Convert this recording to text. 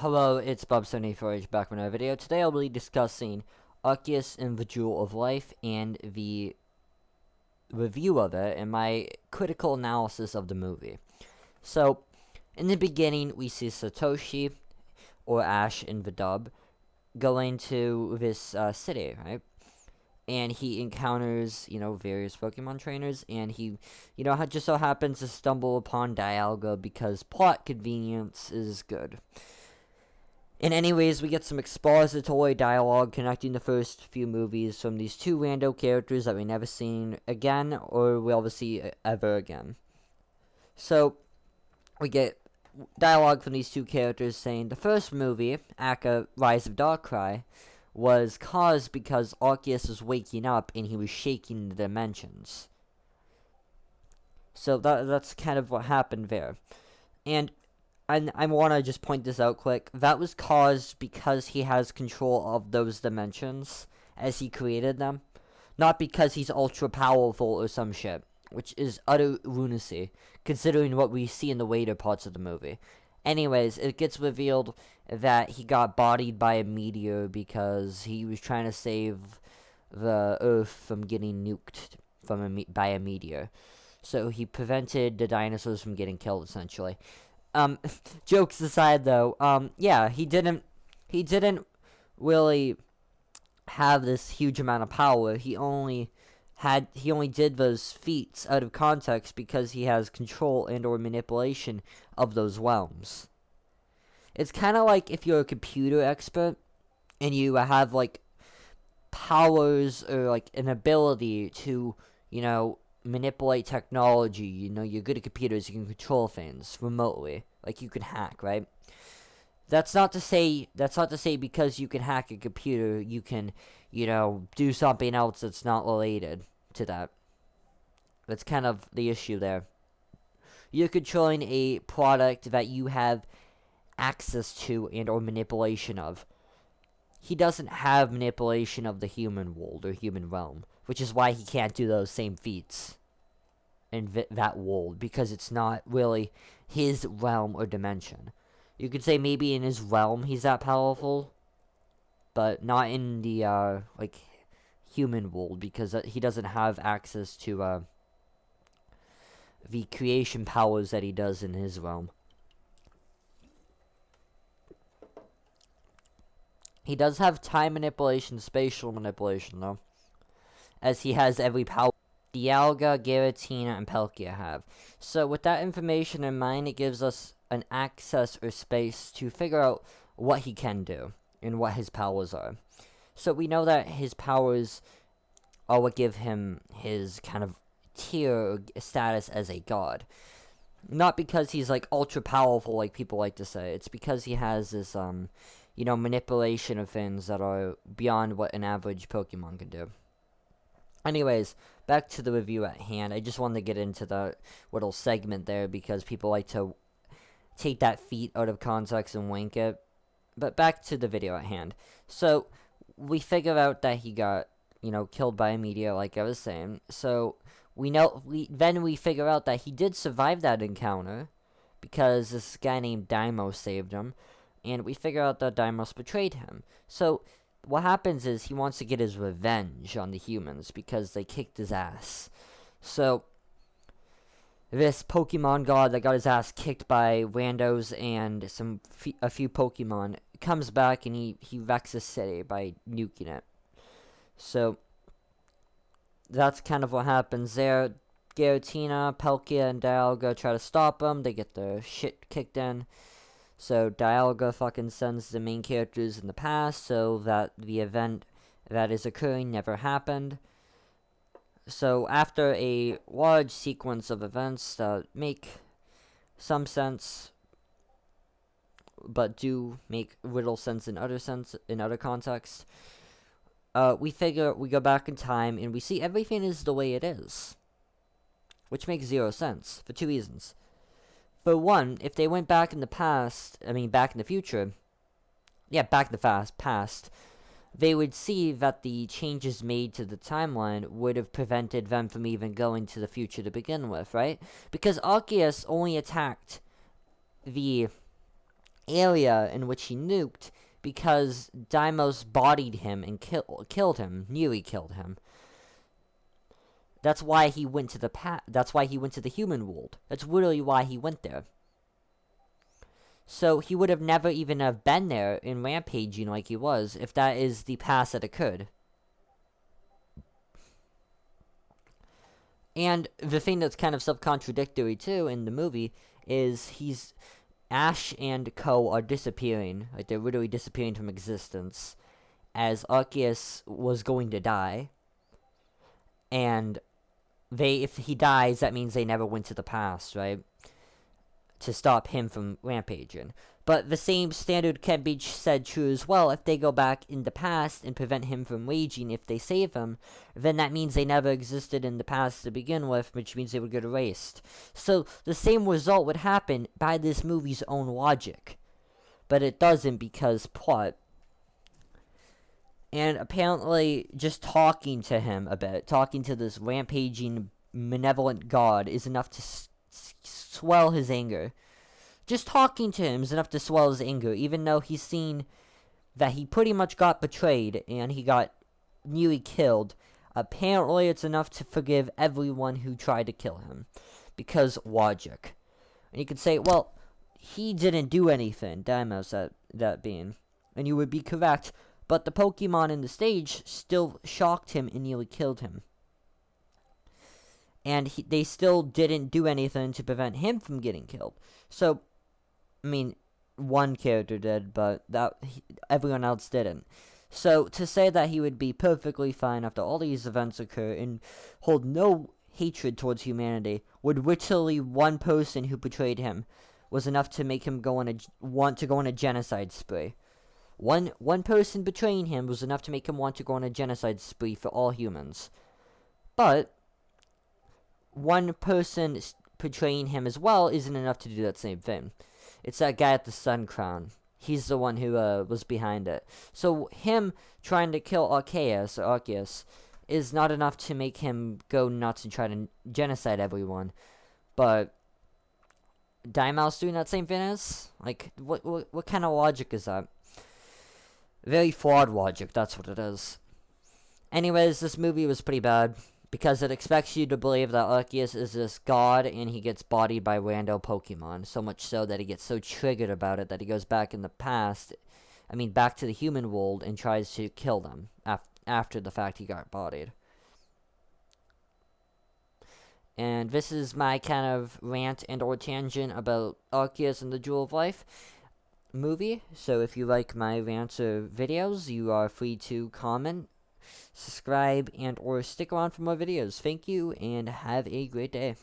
Hello, it's Bob74H back with another video. Today I'll be discussing Arceus and the Jewel of Life and the review of it and my critical analysis of the movie. So, in the beginning, we see Satoshi, or Ash in the dub, going to this city, right? And he encounters, various Pokemon trainers, and he, just so happens to stumble upon Dialga because plot convenience is good. And anyways, we get some expository dialogue connecting the first few movies from these two rando characters that we never seen again, or we'll ever see ever again. So, we get dialogue from these two characters saying the first movie, Aka Rise of Darkrai, was caused because Arceus was waking up and he was shaking the dimensions. So that's kind of what happened there. And I want to just point this out quick. That was caused because he has control of those dimensions as he created them. Not because he's ultra powerful or some shit. Which is utter lunacy, considering what we see in the later parts of the movie. Anyways, it gets revealed that he got bodied by a meteor because he was trying to save the Earth from getting nuked by a meteor. So he prevented the dinosaurs from getting killed, essentially. Jokes aside, though, yeah, he didn't really have this huge amount of power. He only did those feats out of context because he has control and or manipulation of those realms. It's kind of like if you're a computer expert and you have like powers or like an ability to, manipulate technology. You're good at computers, you can control things remotely. Like you can hack, right? That's not to say because you can hack a computer, you can, do something else that's not related to that. That's kind of the issue there. You're controlling a product that you have access to and or manipulation of. He doesn't have manipulation of the human world or human realm, which is why he can't do those same feats in that world, because it's not really his realm or dimension. You could say maybe in his realm he's that powerful, but not in the, human world, because he doesn't have access to, the creation powers that he does in his realm. He does have time manipulation, spatial manipulation, though, as he has every power Dialga, Giratina, and Palkia have. So with that information in mind, it gives us an access or space to figure out what he can do and what his powers are. So we know that his powers are what give him his kind of tier or status as a god. Not because he's like ultra powerful like people like to say. It's because he has this manipulation of things that are beyond what an average Pokemon can do. Anyways, back to the review at hand. I just wanted to get into the little segment there because people like to take that feat out of context and wink it. But back to the video at hand. So, we figure out that he got, killed by a meteor, like I was saying. So, we figure out that he did survive that encounter because this guy named Daimos saved him. And we figure out that Daimos betrayed him. So, what happens is he wants to get his revenge on the humans because they kicked his ass. So, this Pokemon god that got his ass kicked by randos and a few Pokemon comes back and he wrecks the city by nuking it. So, that's kind of what happens there. Giratina, Palkia, and Dialga try to stop him. They get their shit kicked in. So Dialga fucking sends the main characters in the past so that the event that is occurring never happened. So after a large sequence of events that make some sense, but do make little sense in other contexts, we go back in time and we see everything is the way it is, which makes zero sense for two reasons. For one, if they went back in the future, back in the past, they would see that the changes made to the timeline would have prevented them from even going to the future to begin with, right? Because Arceus only attacked the area in which he nuked because Daimos bodied him and killed him, nearly killed him. That's why he went to that's why he went to the human world. That's literally why he went there. So he would have never even have been there in rampaging like he was if that is the past that occurred. And the thing that's kind of self-contradictory too in the movie is Ash and Co are disappearing, like they're literally disappearing from existence, as Arceus was going to die. And if he dies, that means they never went to the past, right? To stop him from rampaging. But the same standard can be said true as well. If they go back in the past and prevent him from raging, if they save him, then that means they never existed in the past to begin with, which means they would get erased. So the same result would happen by this movie's own logic. But it doesn't because plot. And apparently, just talking to him a bit, talking to this rampaging, malevolent god, is enough to swell his anger. Just talking to him is enough to swell his anger, even though he's seen that he pretty much got betrayed and he got nearly killed. Apparently, it's enough to forgive everyone who tried to kill him. Because logic. And you could say, well, he didn't do anything, Daimos, that being. And you would be correct, but the Pokemon in the stage still shocked him and nearly killed him. And they still didn't do anything to prevent him from getting killed. So, I mean, one character did, but everyone else didn't. So, to say that he would be perfectly fine after all these events occur and hold no hatred towards humanity, would literally one person who betrayed him was enough to make him want to go on a genocide spree. One person betraying him was enough to make him want to go on a genocide spree for all humans. But one person betraying him as well isn't enough to do that same thing. It's that guy at the Sun Crown. He's the one who was behind it. So him trying to kill Arceus is not enough to make him go nuts and try to genocide everyone. But Daimos doing that same thing is? Like, what kind of logic is that? Very flawed logic, that's what it is. Anyways, this movie was pretty bad because it expects you to believe that Arceus is this god and he gets bodied by rando Pokemon. So much so that he gets so triggered about it that he goes back in the past, back to the human world and tries to kill them after the fact he got bodied. And this is my kind of rant and or tangent about Arceus and the Jewel of Life movie. So if you like my rants or videos, you are free to comment, subscribe, and or stick around for more videos. Thank you, and have a great day.